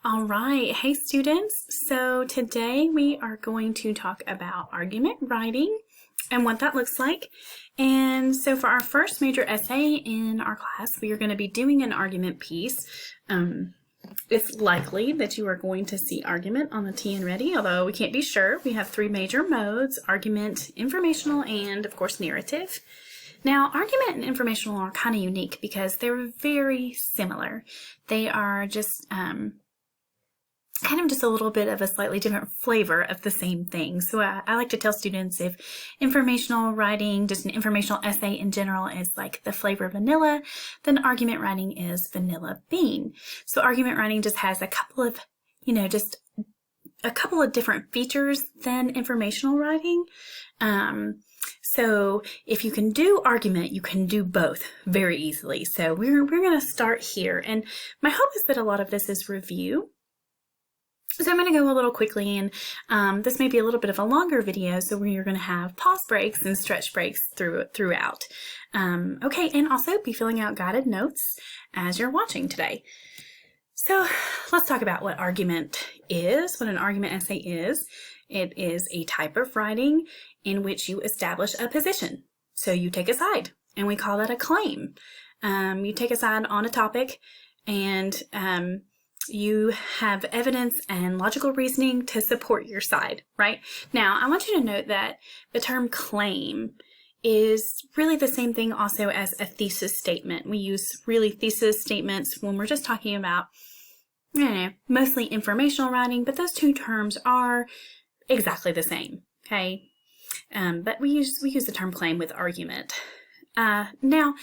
All right. Hey, students. So today we are going to talk about argument writing and what that looks like. And so for our first major essay in our class, we are going to be doing an argument piece. It's likely that you are going to see argument on the T and Ready, although we can't be sure. We have three major modes: argument, informational, and of course narrative. Now, argument and informational are kind of unique because they're very similar. They are just kind of just a little bit of a slightly different flavor of the same thing. So I like to tell students, if informational writing, just an informational essay in general, is like the flavor vanilla, then argument writing is vanilla bean. So argument writing just has a couple of, just a couple of different features than informational writing. So if you can do argument, you can do both very easily. So we're going to start here. And my hope is that a lot of this is review. So I'm going to go a little quickly, and this may be a little bit of a longer video, so we're going to have pause breaks and stretch breaks throughout. Okay, and also be filling out guided notes as you're watching today. So let's talk about what argument is, what an argument essay is. It is a type of writing in which you establish a position. So you take a side, and we call that a claim. You take a side on a topic, and you have evidence and logical reasoning to support your side, right? Now, I want you to note that the term claim is really the same thing also as a thesis statement. We use really thesis statements when we're just talking about, mostly informational writing, but those two terms are exactly the same, okay? But we use the term claim with argument. Now,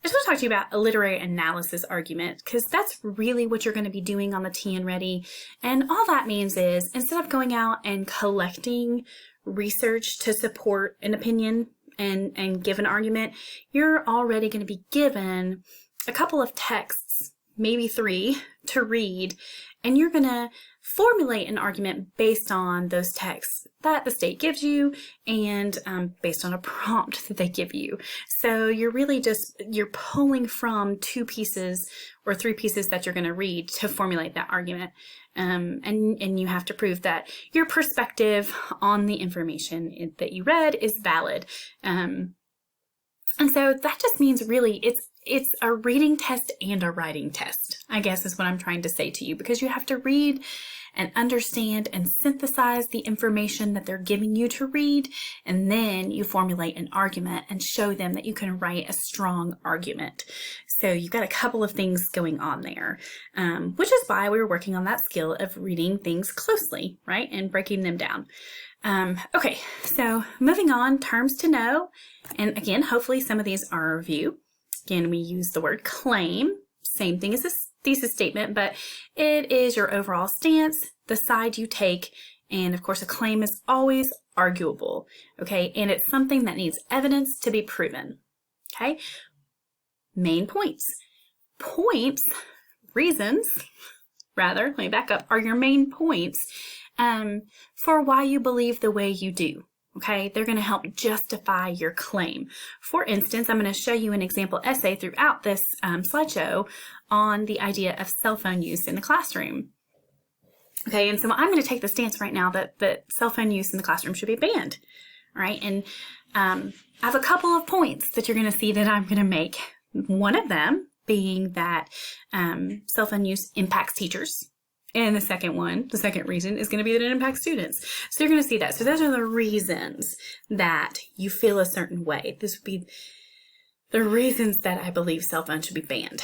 I just want to talk to you about a literary analysis argument, because that's really what you're going to be doing on the T and Ready. And all that means is, instead of going out and collecting research to support an opinion and give an argument, you're already going to be given a couple of texts, maybe three, to read, and you're going to formulate an argument based on those texts that the state gives you and based on a prompt that they give you. So you're really you're pulling from two pieces or three pieces that you're going to read to formulate that argument. And you have to prove that your perspective on the information that you read is valid. And so that just means really it's a reading test and a writing test, I guess is what I'm trying to say to you, because you have to read and understand and synthesize the information that they're giving you to read, and then you formulate an argument and show them that you can write a strong argument. So you've got a couple of things going on there, which is why we were working on that skill of reading things closely, right, and breaking them down. Okay, so moving on, terms to know, and again, hopefully some of these are a review. Again, we use the word claim, same thing as a thesis statement, but it is your overall stance, the side you take, and of course a claim is always arguable, okay? And it's something that needs evidence to be proven, okay? Main points. Reasons, let me back up, are your main points for why you believe the way you do. Okay, they're going to help justify your claim. For instance, I'm going to show you an example essay throughout this slideshow on the idea of cell phone use in the classroom. Okay, and so I'm going to take the stance right now that cell phone use in the classroom should be banned. All right, and I have a couple of points that you're going to see that I'm going to make. One of them being that cell phone use impacts teachers. And the second reason is going to be that it impacts students. So you're going to see that. So those are the reasons that you feel a certain way. This would be the reasons that I believe cell phones should be banned.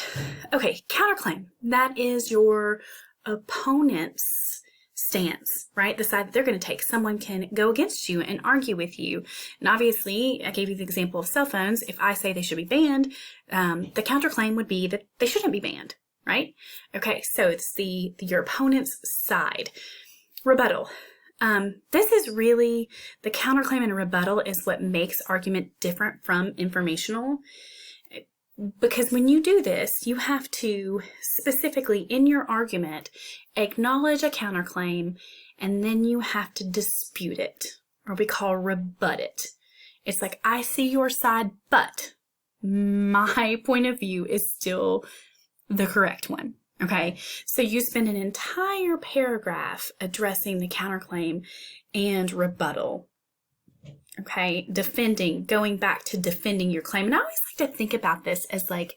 Okay, counterclaim. That is your opponent's stance, right? The side that they're going to take. Someone can go against you and argue with you. And obviously, I gave you the example of cell phones. If I say they should be banned, the counterclaim would be that they shouldn't be banned. Right? Okay, so it's your opponent's side. Rebuttal. This is really, the counterclaim and rebuttal is what makes argument different from informational. Because when you do this, you have to specifically in your argument acknowledge a counterclaim, and then you have to dispute it, or we call rebut it. It's like, I see your side, but my point of view is still the correct one. Okay, so you spend an entire paragraph addressing the counterclaim and rebuttal. Okay, going back to defending your claim. And I always like to think about this as like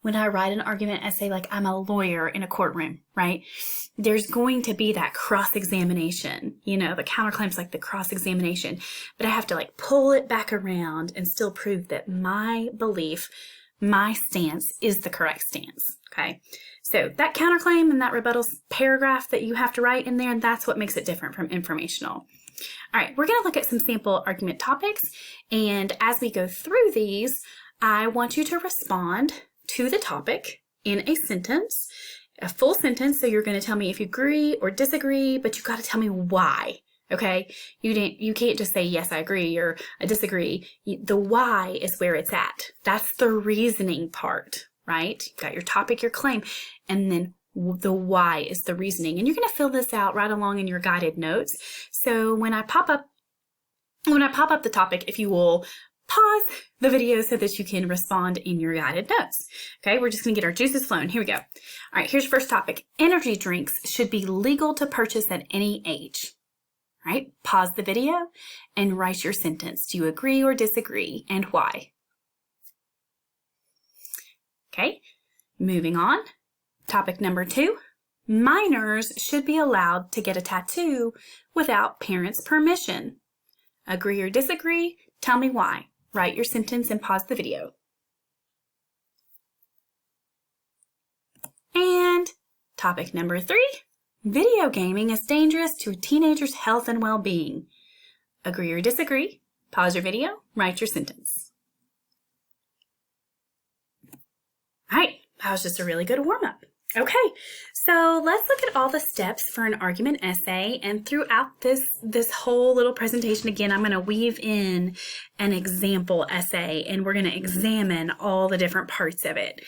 when I write an argument essay, like I'm a lawyer in a courtroom, right? There's going to be that cross-examination. You know, the counterclaim's like the cross-examination, but I have to like pull it back around and still prove that my belief, my stance is the correct stance. Okay, so that counterclaim and that rebuttal paragraph that you have to write in there, that's what makes it different from informational. All right, we're going to look at some sample argument topics, and as we go through these, I want you to respond to the topic in a sentence, a full sentence. So you're going to tell me if you agree or disagree, but you got to tell me why. Okay, you can't just say yes, I agree or I disagree. The why is where it's at. That's the reasoning part, right? You've got your topic, your claim, and then the why is the reasoning. And you're going to fill this out right along in your guided notes. So when I pop up the topic, if you will pause the video so that you can respond in your guided notes. Okay, we're just going to get our juices flowing. Here we go. All right, here's your first topic. Energy drinks should be legal to purchase at any age. All right, pause the video and write your sentence. Do you agree or disagree, and why? Okay, moving on. Topic number 2. Minors should be allowed to get a tattoo without parents' permission. Agree or disagree? Tell me why. Write your sentence and pause the video. And topic number 3. Video gaming is dangerous to a teenager's health and well-being. Agree or disagree? Pause your video, write your sentence. All right, that was just a really good warm-up. Okay, so let's look at all the steps for an argument essay, and throughout this whole little presentation, again, I'm going to weave in an example essay, and we're going to examine all the different parts of it.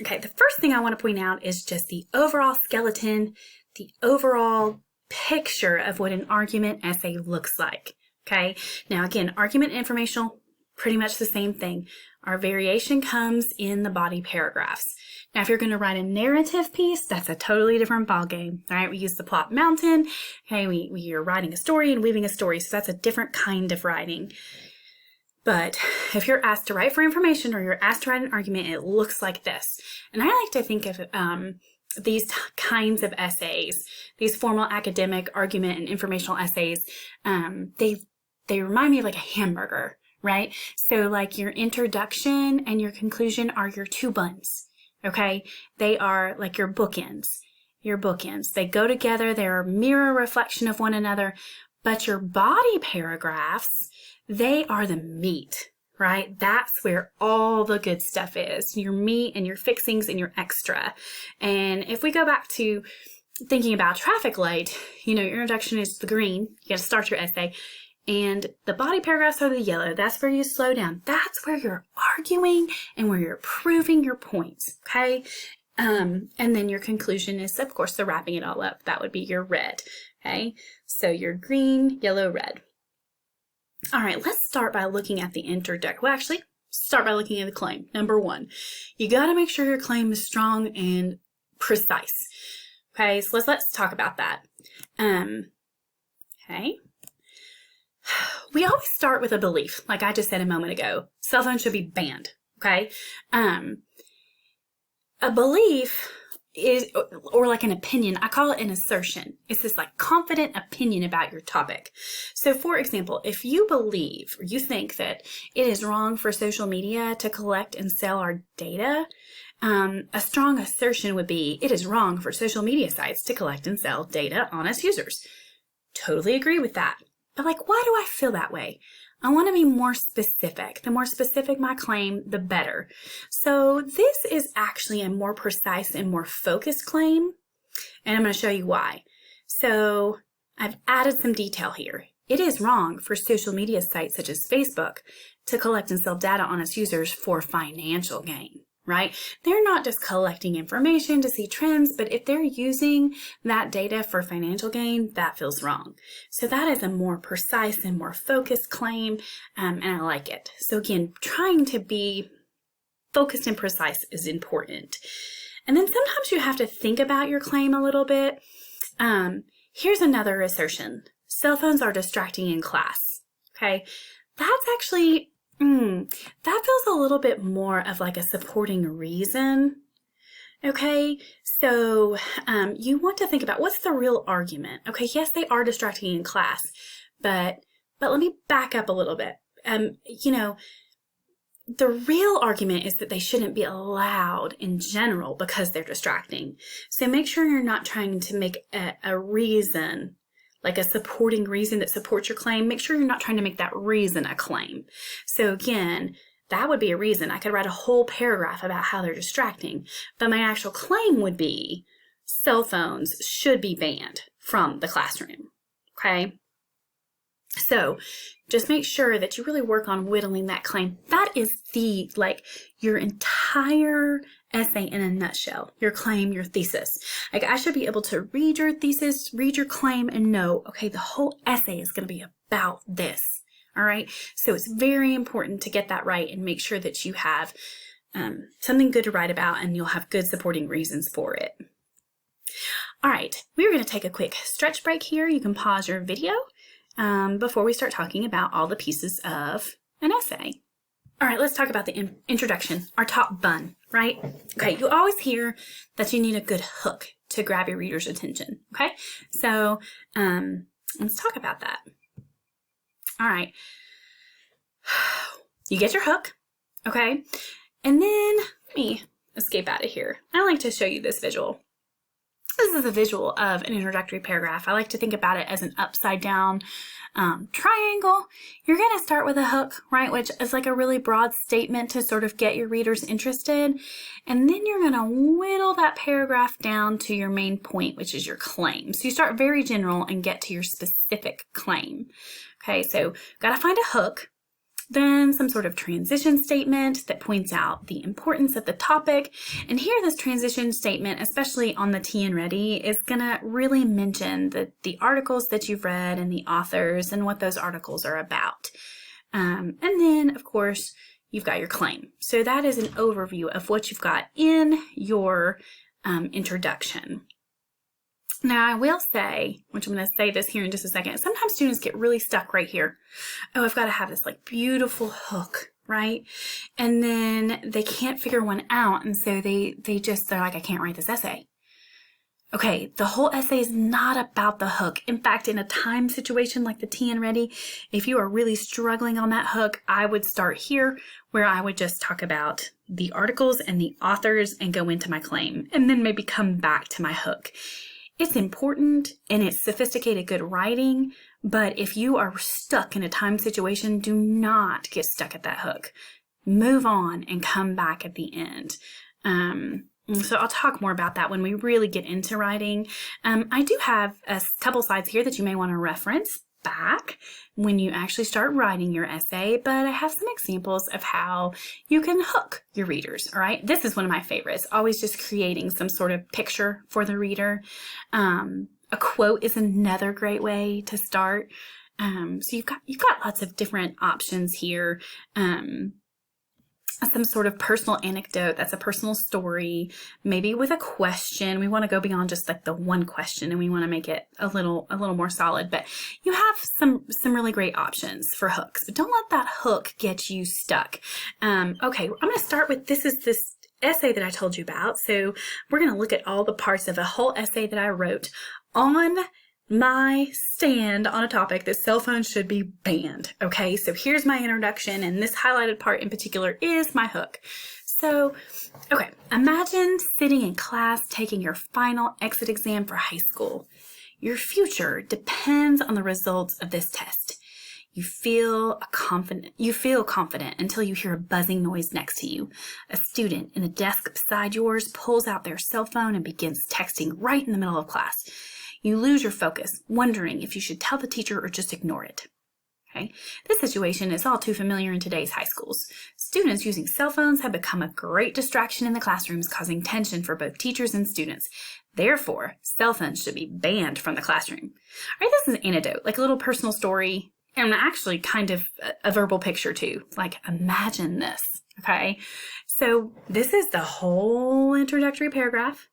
Okay, the first thing I want to point out is just the overall skeleton, the overall picture of what an argument essay looks like. Okay, now again, argument and informational, pretty much the same thing. Our variation comes in the body paragraphs. Now, if you're going to write a narrative piece, that's a totally different ballgame. All right, we use the plot mountain. Okay, we are writing a story and weaving a story, so that's a different kind of writing. But if you're asked to write for information or you're asked to write an argument, it looks like this. And I like to think of these kinds of essays, these formal academic argument and informational essays, they remind me of like a hamburger, right? So like your introduction and your conclusion are your two buns, okay? They are like your bookends. They go together. They're a mirror reflection of one another. But your body paragraphs, they are the meat, right? That's where all the good stuff is. Your meat and your fixings and your extra. And if we go back to thinking about traffic light, you know, your introduction is the green. You got to start your essay. And the body paragraphs are the yellow. That's where you slow down. That's where you're arguing and where you're proving your points, okay? And then your conclusion is, of course, the wrapping it all up. That would be your red, okay? So your green, yellow, red. All right, let's start by looking at the introduction. Well, actually, start by looking at the claim. Number 1, you got to make sure your claim is strong and precise. Okay, so let's talk about that. Okay. We always start with a belief, like I just said a moment ago. Cell phones should be banned, okay? A belief is, or like an opinion, I call it an assertion. It's this like confident opinion about your topic. So for example, if you believe or you think that it is wrong for social media to collect and sell our data, a strong assertion would be, it is wrong for social media sites to collect and sell data on us users. Totally agree with that. But like, why do I feel that way? I want to be more specific. The more specific my claim, the better. So this is actually a more precise and more focused claim, and I'm going to show you why. So I've added some detail here. It is wrong for social media sites such as Facebook to collect and sell data on its users for financial gain, right? They're not just collecting information to see trends, but if they're using that data for financial gain, that feels wrong. So that is a more precise and more focused claim, and I like it. So again, trying to be focused and precise is important. And then sometimes you have to think about your claim a little bit. Here's another assertion. Cell phones are distracting in class. Okay, that's actually, that feels a little bit more of like a supporting reason. Okay, so you want to think about what's the real argument. Okay, yes, they are distracting in class, but let me back up a little bit. The real argument is that they shouldn't be allowed in general because they're distracting. So make sure you're not trying to make a reason, like a supporting reason that supports your claim. Make sure you're not trying to make that reason a claim. So again, that would be a reason. I could write a whole paragraph about how they're distracting, but my actual claim would be cell phones should be banned from the classroom. Okay? So just make sure that you really work on whittling that claim. That is your entire essay in a nutshell, your claim, your thesis. Like, I should be able to read your thesis, read your claim, and know, okay, the whole essay is going to be about this. All right. So it's very important to get that right and make sure that you have something good to write about and you'll have good supporting reasons for it. All right. We're going to take a quick stretch break here. You can pause your video before we start talking about all the pieces of an essay. All right, let's talk about the introduction, our top bun, right? Okay, you always hear that you need a good hook to grab your reader's attention, okay? So let's talk about that. All right, you get your hook, okay? And then, let me escape out of here. I like to show you this visual. This is a visual of an introductory paragraph. I like to think about it as an upside down triangle. You're going to start with a hook, right, which is like a really broad statement to sort of get your readers interested. And then you're going to whittle that paragraph down to your main point, which is your claim. So you start very general and get to your specific claim. Okay, so got to find a hook. Then some sort of transition statement that points out the importance of the topic. And here, this transition statement, especially on the T and Ready, is going to really mention the articles that you've read and the authors and what those articles are about. And then, of course, you've got your claim. So that is an overview of what you've got in your introduction. Now, I will say, which I'm going to say this here in just a second, sometimes students get really stuck right here. Oh, I've got to have this like beautiful hook, right? And then they can't figure one out. And so they're like, I can't write this essay. Okay, the whole essay is not about the hook. In fact, in a time situation like the T and Ready, if you are really struggling on that hook, I would start here where I would just talk about the articles and the authors and go into my claim and then maybe come back to my hook. It's important and it's sophisticated, good writing, but if you are stuck in a time situation, do not get stuck at that hook. Move on and come back at the end. So I'll talk more about that when we really get into writing. I do have a couple slides here that you may want to reference back when you actually start writing your essay, but I have some examples of how you can hook your readers, all right? This is one of my favorites, always just creating some sort of picture for the reader. A quote is another great way to start. So you've got lots of different options here. Some sort of personal anecdote, that's a personal story, maybe with a question. We want to go beyond just like the one question and we want to make it a little more solid, but you have some really great options for hooks. Don't let that hook get you stuck. Okay, I'm going to start with this essay that I told you about. So we're going to look at all the parts of a whole essay that I wrote on my stand on a topic that cell phones should be banned. Okay, so here's my introduction, and this highlighted part in particular is my hook. So, okay, imagine sitting in class taking your final exit exam for high school. Your future depends on the results of this test. You feel confident until you hear a buzzing noise next to you. A student in the desk beside yours pulls out their cell phone and begins texting right in the middle of class. You lose your focus, wondering if you should tell the teacher or just ignore it. Okay? This situation is all too familiar in today's high schools. Students using cell phones have become a great distraction in the classrooms, causing tension for both teachers and students. Therefore, cell phones should be banned from the classroom. All right, this is an anecdote, like a little personal story, and actually kind of a verbal picture too. Like, imagine this. Okay, So this is the whole introductory paragraph,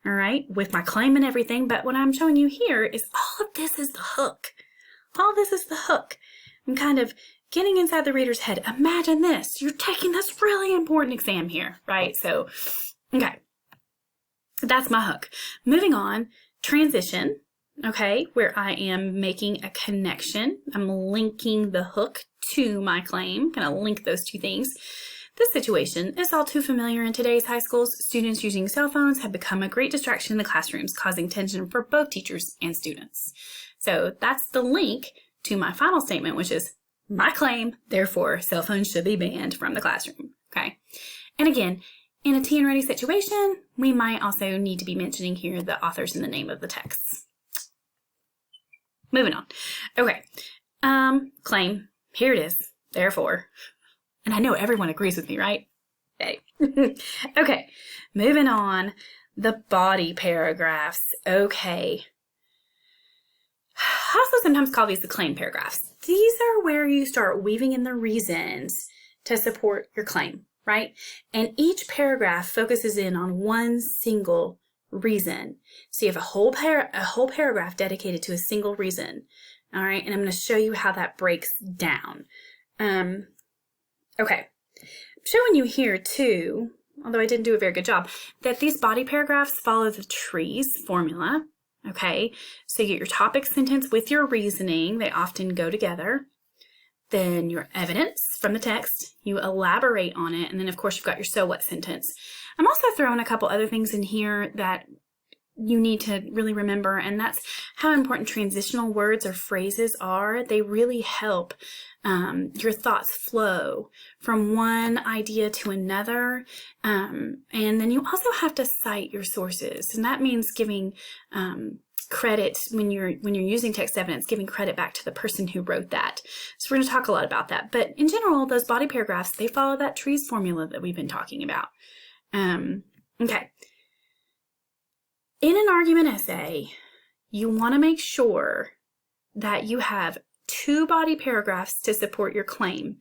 all right, with my claim and everything. But what I'm showing you here is all of this is the hook. All this is the hook. I'm kind of getting inside the reader's head. Imagine this. You're taking this really important exam here, right? So, okay. That's my hook. Moving on, transition, okay, where I am making a connection. I'm linking the hook to my claim. Going to link those two things. This situation is all too familiar in today's high schools. Students using cell phones have become a great distraction in the classrooms, causing tension for both teachers and students. So that's the link to my final statement, which is my claim, therefore cell phones should be banned from the classroom, okay? And again, in a T and ready situation, we might also need to be mentioning here the authors and the name of the text. Moving on. Okay, claim, here it is, therefore. And I know everyone agrees with me, right? Hey. Okay, moving on, the body paragraphs. Okay. I also sometimes call these the claim paragraphs. These are where you start weaving in the reasons to support your claim, right? And each paragraph focuses in on one single reason. So you have a whole paragraph dedicated to a single reason. All right, and I'm going to show you how that breaks down. Okay, I'm showing you here too, although I didn't do a very good job, that these body paragraphs follow the trees formula. Okay, so you get your topic sentence with your reasoning. They often go together. Then your evidence from the text, you elaborate on it, and then of course you've got your so what sentence. I'm also throwing a couple other things in here that you need to really remember, and that's how important transitional words or phrases are. They really help your thoughts flow from one idea to another, and then you also have to cite your sources, and that means giving credit when you're using text evidence, giving credit back to the person who wrote that. So we're going to talk a lot about that, but in general, those body paragraphs, they follow that trees formula that we've been talking about. Okay. In an argument essay, you want to make sure that you have 2 body paragraphs to support your claim,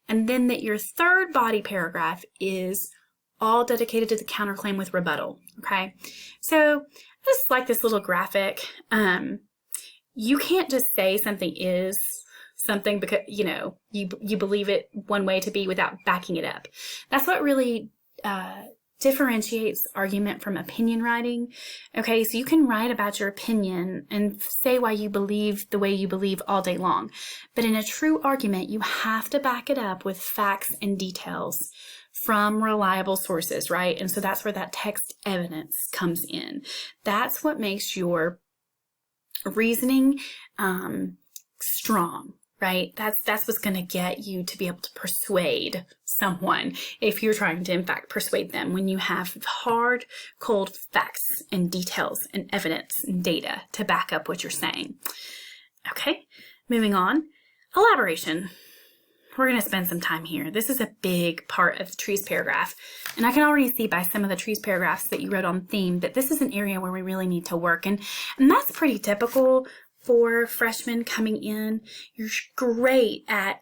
and then that your third body paragraph is all dedicated to the counterclaim with rebuttal, okay? So I just like this little graphic. You can't just say something is something because, you believe it one way to be without backing it up. That's what really differentiates argument from opinion writing. Okay, so you can write about your opinion and say why you believe the way you believe all day long. But in a true argument, you have to back it up with facts and details from reliable sources, right? And so that's where that text evidence comes in. That's what makes your reasoning strong, right? That's what's going to get you to be able to persuade someone if you're trying to, in fact, persuade them, when you have hard, cold facts and details and evidence and data to back up what you're saying. Okay, moving on. Elaboration. We're going to spend some time here. This is a big part of the trees paragraph, and I can already see by some of the trees paragraphs that you wrote on theme that this is an area where we really need to work, and that's pretty typical for freshmen coming in. You're great at,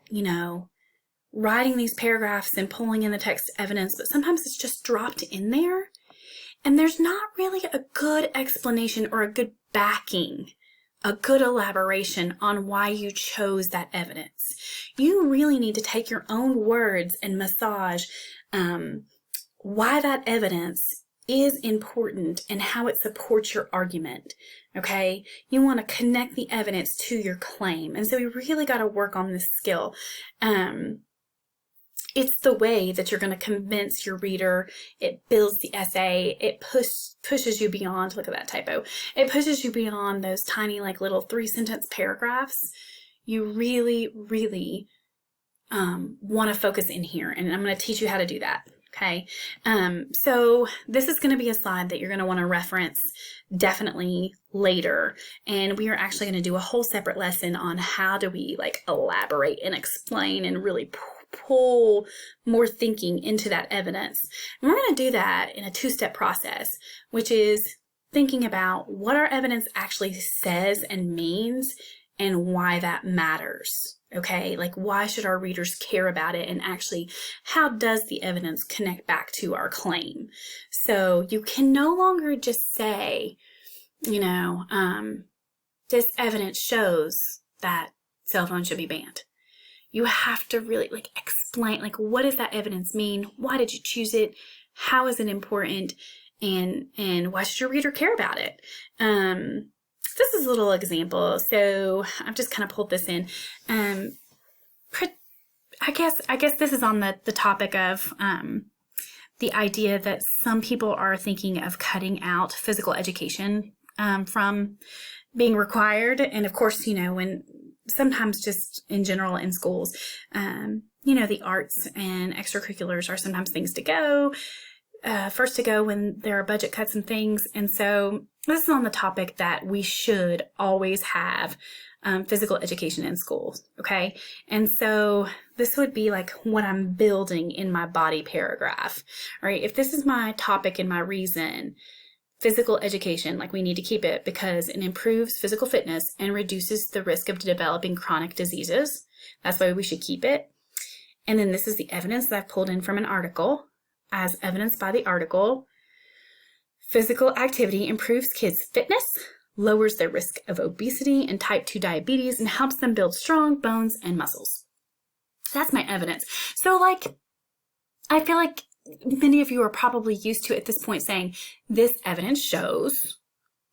writing these paragraphs and pulling in the text evidence, but sometimes it's just dropped in there, and there's not really a good explanation or a good backing, a good elaboration on why you chose that evidence. You really need to take your own words and massage why that evidence is important and how it supports your argument, okay? You want to connect the evidence to your claim, and so you really got to work on this skill. It's the way that you're going to convince your reader. It builds the essay. It pushes you beyond, look at that typo. It pushes you beyond those tiny, little 3-sentence paragraphs. You really, really want to focus in here, and I'm going to teach you how to do that. Okay, so this is going to be a slide that you're going to want to reference definitely later, and we are actually going to do a whole separate lesson on how do we elaborate and explain and really pull more thinking into that evidence. And we're going to do that in a 2-step process, which is thinking about what our evidence actually says and means, and why that matters. Okay, like why should our readers care about it, and actually how does the evidence connect back to our claim? So you can no longer just say, this evidence shows that cell phones should be banned. You have to really explain, what does that evidence mean? Why did you choose it? How is it important? And why should your reader care about it? This is a little example. So I've just kind of pulled this in. I guess this is on the topic of the idea that some people are thinking of cutting out physical education from being required. And of course, when sometimes just in general in schools, the arts and extracurriculars are sometimes things to go, first to go when there are budget cuts and things. And so this is on the topic that we should always have physical education in schools, okay? And so this would be like what I'm building in my body paragraph, all right? If this is my topic in my reason, physical education, we need to keep it because it improves physical fitness and reduces the risk of developing chronic diseases. That's why we should keep it. And then this is the evidence that I've pulled in from an article. As evidenced by the article, physical activity improves kids' fitness, lowers their risk of obesity and type 2 diabetes, and helps them build strong bones and muscles. That's my evidence. So I feel like many of you are probably used to at this point saying, this evidence shows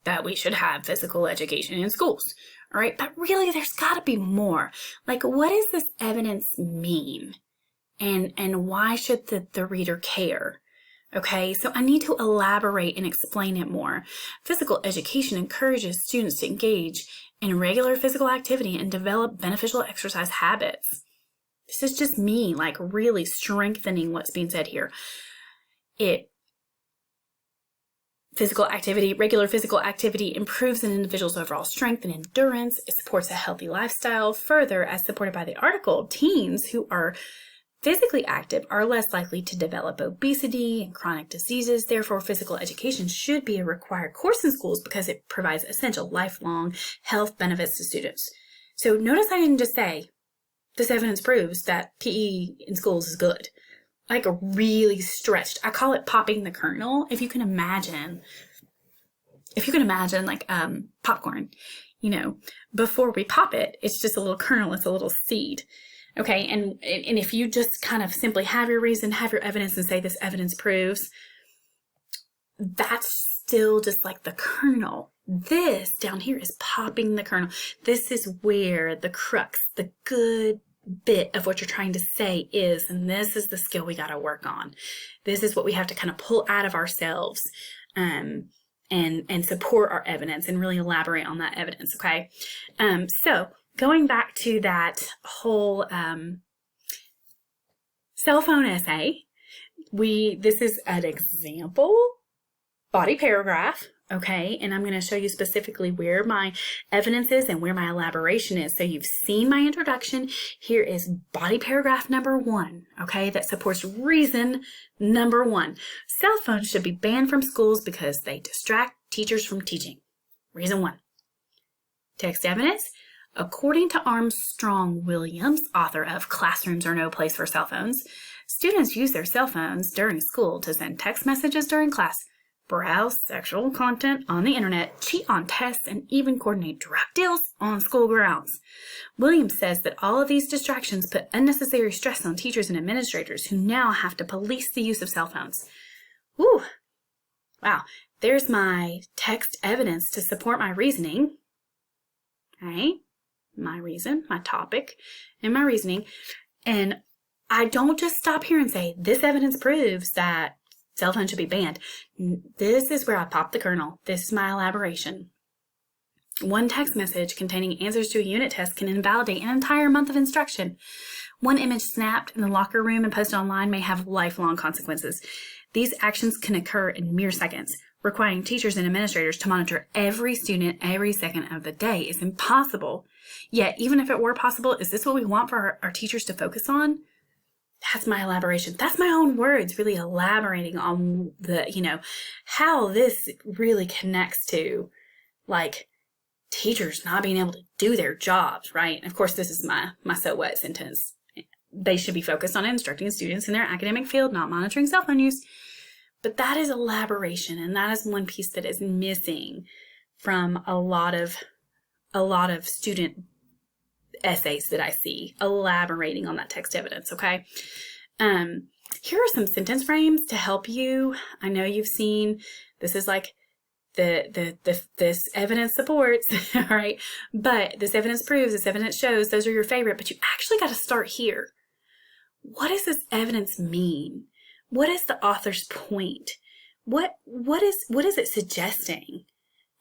that we should have physical education in schools. All right. But really, there's got to be more. What does this evidence mean? And why should the reader care? Okay, so I need to elaborate and explain it more. Physical education encourages students to engage in regular physical activity and develop beneficial exercise habits. This is just me, really strengthening what's being said here. Regular physical activity improves an individual's overall strength and endurance. It supports a healthy lifestyle. Further, as supported by the article, teens who are physically active are less likely to develop obesity and chronic diseases. Therefore, physical education should be a required course in schools because it provides essential lifelong health benefits to students. So notice I didn't just say, this evidence proves that PE in schools is good. Really stretched. I call it popping the kernel. If you can imagine popcorn, before we pop it, it's just a little kernel, it's a little seed. Okay, and if you just kind of simply have your reason, have your evidence, and say this evidence proves, that's still just the kernel. This down here is popping the kernel. This is where the crux, the good bit of what you're trying to say is, and this is the skill we got to work on. This is what we have to kind of pull out of ourselves and support our evidence and really elaborate on that evidence, okay? So going back to that whole cell phone essay, this is an example body paragraph, okay? And I'm going to show you specifically where my evidence is and where my elaboration is. So you've seen my introduction. Here is body paragraph number 1, okay? That supports reason number 1. Cell phones should be banned from schools because they distract teachers from teaching. Reason 1. Text evidence. According to Armstrong Williams, author of Classrooms Are No Place for Cell Phones, students use their cell phones during school to send text messages during class, browse sexual content on the internet, cheat on tests, and even coordinate drug deals on school grounds. Williams says that all of these distractions put unnecessary stress on teachers and administrators who now have to police the use of cell phones. Whew. Wow. There's my text evidence to support my reasoning. Okay. My reason, my topic, and my reasoning. And I don't just stop here and say, this evidence proves that cell phones should be banned. This is where I pop the kernel. This is my elaboration. One text message containing answers to a unit test can invalidate an entire month of instruction. One image snapped in the locker room and posted online may have lifelong consequences. These actions can occur in mere seconds. Requiring teachers and administrators to monitor every student every second of the day is impossible. Yet, even if it were possible, is this what we want for our teachers to focus on? That's my elaboration. That's my own words, really elaborating on how this really connects to, teachers not being able to do their jobs, right? And of course, this is my so what sentence. They should be focused on instructing students in their academic field, not monitoring cell phone use. But that is elaboration, and that is one piece that is missing from a lot of student essays that I see elaborating on that text evidence, okay? Here are some sentence frames to help you. I know you've seen, this is like this evidence supports, all right? But this evidence proves, this evidence shows, those are your favorite, but you actually got to start here. What does this evidence mean? What is the author's point? What is it suggesting?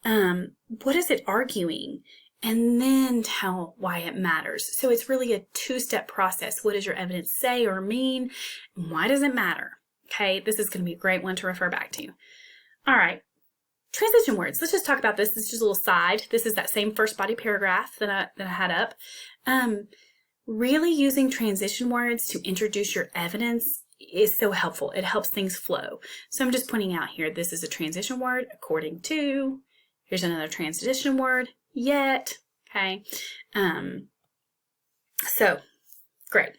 What is it arguing? And then tell why it matters. So it's really a two-step process. What does your evidence say or mean? And why does it matter? Okay, this is going to be a great one to refer back to. All right, transition words. Let's just talk about this. This is just a little side. This is that same first body paragraph that I had up. Really using transition words to introduce your evidence is so helpful. It helps things flow. So I'm just pointing out here, this is a transition word, according to. Here's another transition word, yet. Okay. So great.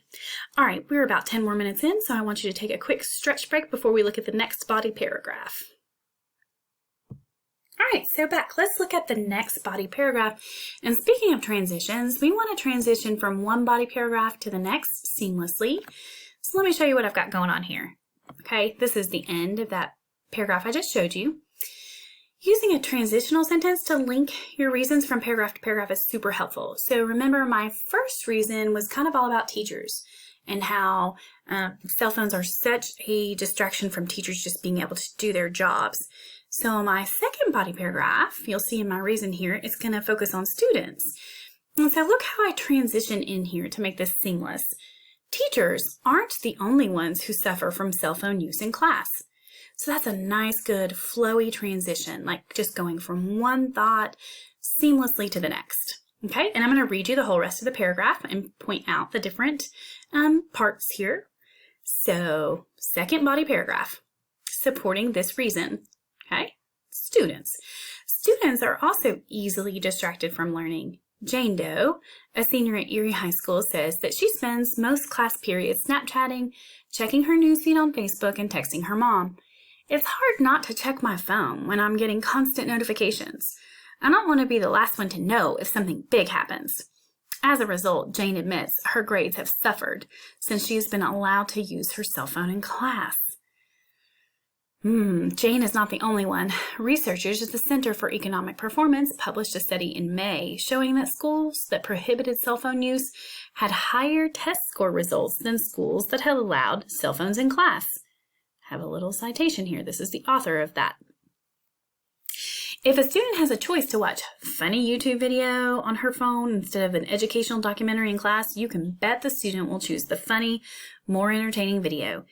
All right, we're about 10 more minutes in, so I want you to take a quick stretch break before we look at the next body paragraph. All right, so back. Let's look at the next body paragraph. And speaking of transitions, we want to transition from one body paragraph to the next seamlessly. So let me show you what I've got going on here. Okay, this is the end of that paragraph I just showed you. Using a transitional sentence to link your reasons from paragraph to paragraph is super helpful. So remember, my first reason was kind of all about teachers and how cell phones are such a distraction from teachers just being able to do their jobs. So my second body paragraph, you'll see in my reason here, is going to focus on students. And so look how I transition in here to make this seamless. Teachers aren't the only ones who suffer from cell phone use in class. So that's a nice, good, flowy transition, like just going from one thought seamlessly to the next. Okay, and I'm going to read you the whole rest of the paragraph and point out the different parts here. So, second body paragraph, supporting this reason. Okay, students. Students are also easily distracted from learning. Jane Doe, a senior at Erie High School, says that she spends most class periods Snapchatting, checking her newsfeed on Facebook, and texting her mom. It's hard not to check my phone when I'm getting constant notifications. I don't want to be the last one to know if something big happens. As a result, Jane admits her grades have suffered since she has been allowed to use her cell phone in class. Jane is not the only one. Researchers at the Center for Economic Performance published a study in May showing that schools that prohibited cell phone use had higher test score results than schools that had allowed cell phones in class. I have a little citation here. This is the author of that. If a student has a choice to watch a funny YouTube video on her phone instead of an educational documentary in class, you can bet the student will choose the funny, more entertaining video.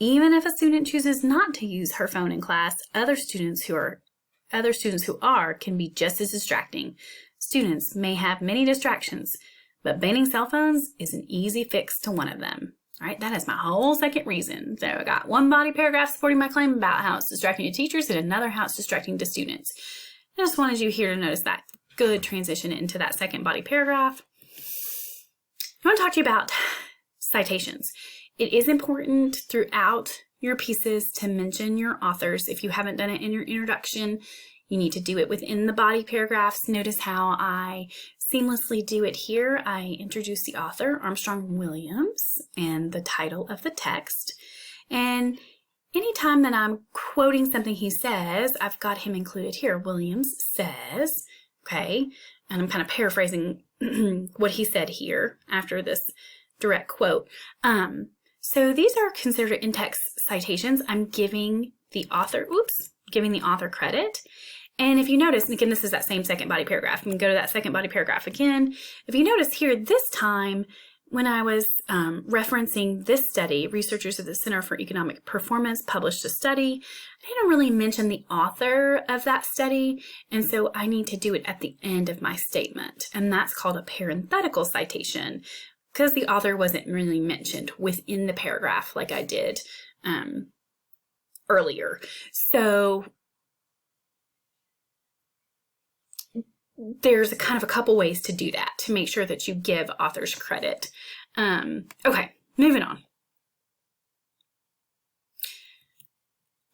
Even if a student chooses not to use her phone in class, other students who are can be just as distracting. Students may have many distractions, but banning cell phones is an easy fix to one of them. All right, that is my whole second reason. So I got one body paragraph supporting my claim about how it's distracting to teachers and another how it's distracting to students. I just wanted you here to notice that good transition into that second body paragraph. I want to talk to you about citations. It is important throughout your pieces to mention your authors. If you haven't done it in your introduction, you need to do it within the body paragraphs. Notice how I seamlessly do it here. I introduce the author, Armstrong Williams, and the title of the text. And anytime that I'm quoting something he says, I've got him included here. Williams says, okay, and I'm kind of paraphrasing what he said here after this direct quote. So these are considered in-text citations. I'm giving the author credit. And if you notice, and again, this is that same second body paragraph. You can go to that second body paragraph again. If you notice here, this time, when I was referencing this study, researchers at the Center for Economic Performance published a study. I didn't really mention the author of that study, and so I need to do it at the end of my statement. And that's called a parenthetical citation, because the author wasn't really mentioned within the paragraph like I did earlier. So there's a kind of a couple ways to do that to make sure that you give authors credit. Okay, moving on.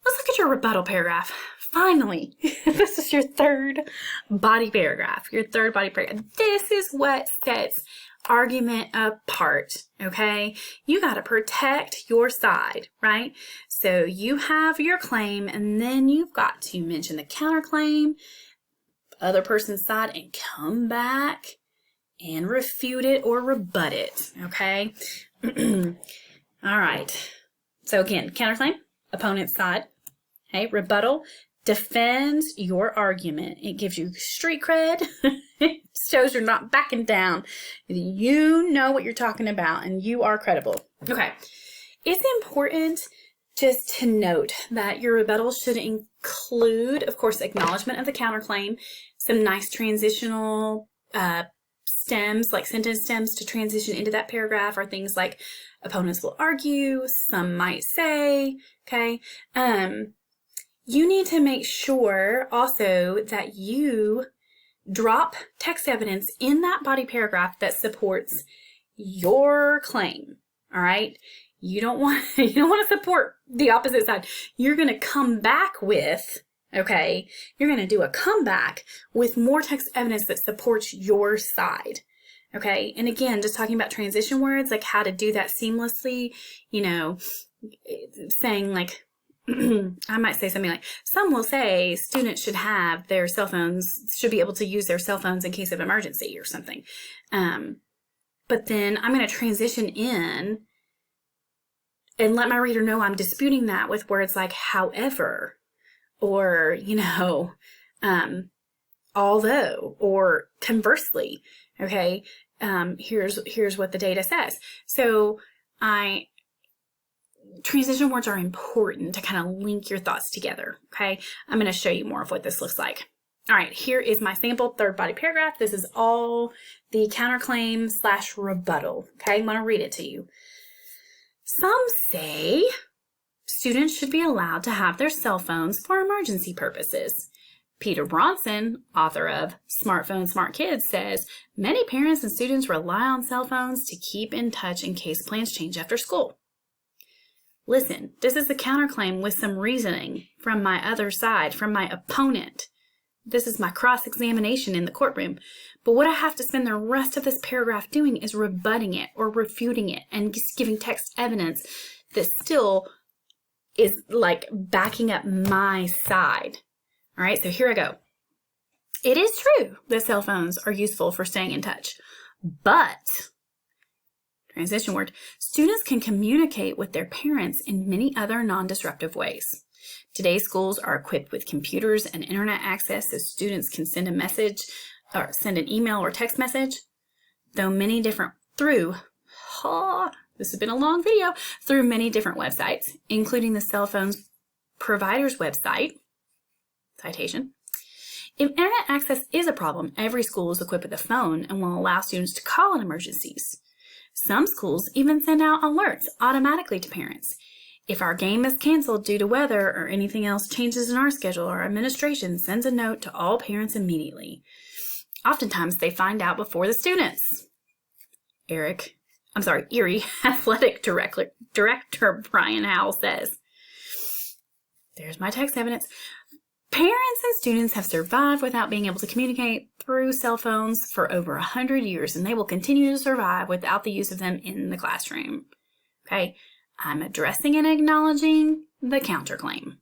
Let's look at your rebuttal paragraph. Finally, this is your third body paragraph. This is what sets argument apart, okay? You got to protect your side, right? So you have your claim, and then you've got to mention the counterclaim, other person's side, and come back and refute it or rebut it, okay? All right. So again, counterclaim, opponent's side. Okay, rebuttal defends your argument. It gives you street cred. It shows you're not backing down. You know what you're talking about and you are credible. Okay. It's important just to note that your rebuttal should include, of course, acknowledgement of the counterclaim, some nice transitional stems, like sentence stems to transition into that paragraph, are things like opponents will argue, some might say, okay? You need to make sure also that you drop text evidence in that body paragraph that supports your claim, all right? You don't want to support the opposite side. You're going to come back with, okay, you're going to do a comeback with more text evidence that supports your side, okay? And again, just talking about transition words, like how to do that seamlessly, you know, saying like, I might say something like, some will say students should have their cell phones, should be able to use their cell phones in case of emergency or something. But then I'm going to transition in and let my reader know I'm disputing that with words like however, or, you know, although, or conversely, okay? Here's what the data says. So transition words are important to kind of link your thoughts together, okay? I'm going to show you more of what this looks like. All right, here is my sample third body paragraph. This is all the counterclaim / rebuttal, okay? I'm going to read it to you. Some say students should be allowed to have their cell phones for emergency purposes. Peter Bronson, author of Smartphone Smart Kids, says many parents and students rely on cell phones to keep in touch in case plans change after school. Listen, this is the counterclaim with some reasoning from my other side, from my opponent. This is my cross-examination in the courtroom. But what I have to spend the rest of this paragraph doing is rebutting it or refuting it and just giving text evidence that still is like backing up my side. All right, so here I go. It is true that cell phones are useful for staying in touch, but transition word, students can communicate with their parents in many other non-disruptive ways. Today's schools are equipped with computers and internet access so students can send a message or send an email or text message, though many different this has been a long video, through many different websites, including the cell phone's provider's website, citation. If internet access is a problem, every school is equipped with a phone and will allow students to call in emergencies. Some schools even send out alerts automatically to parents. If our game is canceled due to weather or anything else changes in our schedule, our administration sends a note to all parents immediately. Oftentimes, they find out before the students. Erie Athletic Director Brian Howell says, there's my text evidence. Parents and students have survived without being able to communicate through cell phones for over 100 years, and they will continue to survive without the use of them in the classroom. Okay, I'm addressing and acknowledging the counterclaim,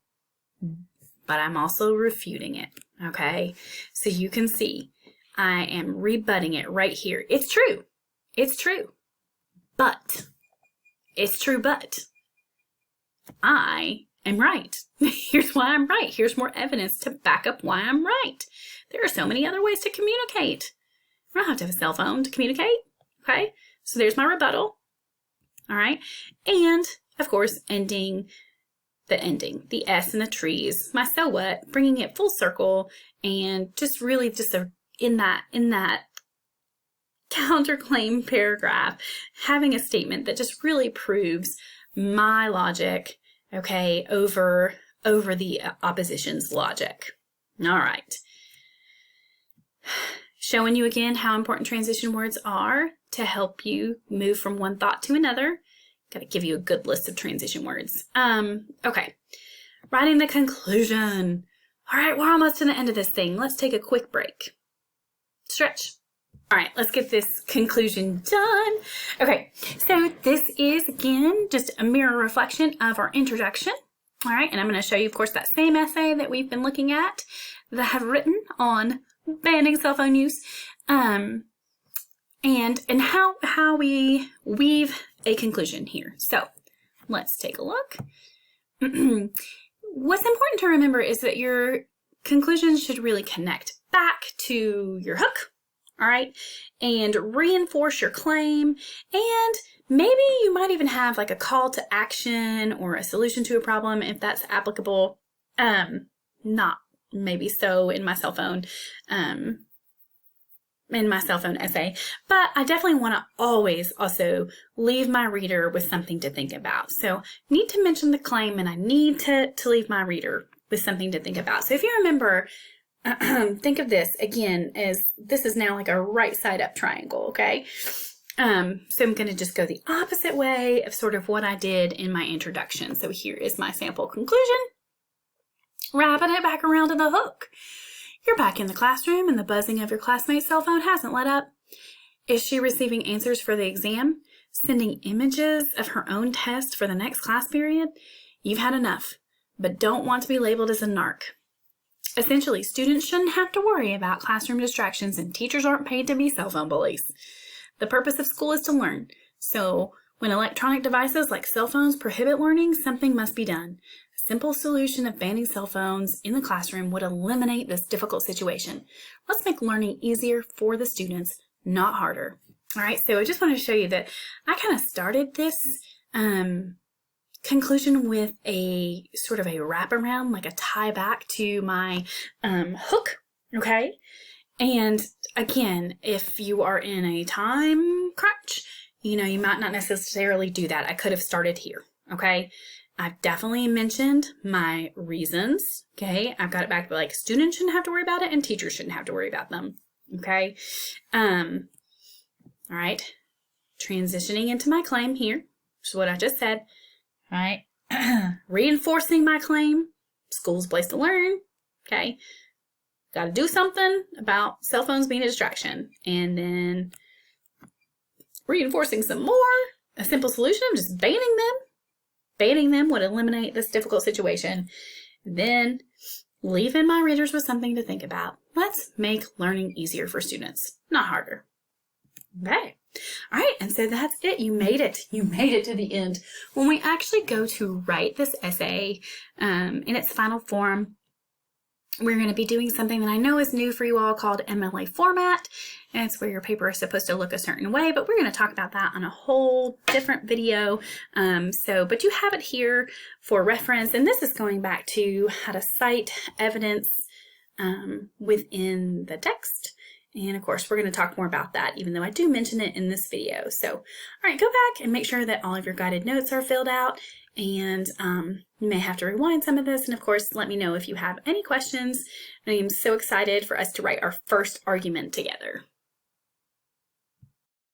but I'm also refuting it. Okay, so you can see I am rebutting it right here. It's true. It's true. But I am right. Here's why I'm right. Here's more evidence to back up why I'm right. There are so many other ways to communicate. I don't have to have a cell phone to communicate. Okay, so there's my rebuttal. All right, and of course, the S in the trees, my so what, bringing it full circle, and just really in that counterclaim paragraph, having a statement that just really proves my logic, okay, over the opposition's logic. All right. showing you again how important transition words are to help you move from one thought to another. Got to give you a good list of transition words. Okay, writing the conclusion. All right, we're almost to the end of this thing. Let's take a quick break. Stretch. All right, let's get this conclusion done. Okay, so this is, again, just a mirror reflection of our introduction. All right, and I'm going to show you, of course, that same essay that we've been looking at that I have written on banning cell phone use, and how we weave a conclusion here. So let's take a look. What's important to remember is that your conclusions should really connect back to your hook, all right, and reinforce your claim, and maybe you might even have like a call to action or a solution to a problem if that's applicable. Not maybe so in my cell phone essay, but I definitely want to always also leave my reader with something to think about. So I need to mention the claim, and I need to leave my reader with something to think about. So if you remember, think of this again as this is now like a right side up triangle, okay? So I'm going to just go the opposite way of sort of what I did in my introduction. So here is my sample conclusion. Wrapping it back around to the hook. You're back in the classroom and the buzzing of your classmate's cell phone hasn't let up. Is she receiving answers for the exam? Sending images of her own test for the next class period? You've had enough, but don't want to be labeled as a narc. Essentially, students shouldn't have to worry about classroom distractions, and teachers aren't paid to be cell phone bullies. The purpose of school is to learn. So when electronic devices like cell phones prohibit learning, something must be done. A simple solution of banning cell phones in the classroom would eliminate this difficult situation. Let's make learning easier for the students, not harder. All right, so I just want to show you that I kind of started this conclusion with a sort of a wraparound, like a tie back to my hook, okay? And again, if you are in a time crunch, you know, you might not necessarily do that. I could have started here, okay? I've definitely mentioned my reasons, okay? I've got it back, but like students shouldn't have to worry about it and teachers shouldn't have to worry about them, okay? All right, transitioning into my claim here, which is what I just said, all right? Reinforcing my claim, school's a place to learn, okay? Got to do something about cell phones being a distraction, and then reinforcing some more, a simple solution of just banning them. Banning them would eliminate this difficult situation. Then leaving my readers with something to think about. Let's make learning easier for students, not harder. Okay. All right, and so that's it. You made it. You made it to the end. When we actually go to write this essay in its final form, we're going to be doing something that I know is new for you all called MLA format. And it's where your paper is supposed to look a certain way, but we're going to talk about that on a whole different video. But you have it here for reference. And this is going back to how to cite evidence within the text. And of course, we're going to talk more about that, even though I do mention it in this video. So, all right, go back and make sure that all of your guided notes are filled out. And you may have to rewind some of this. And of course, let me know if you have any questions. I am so excited for us to write our first argument together.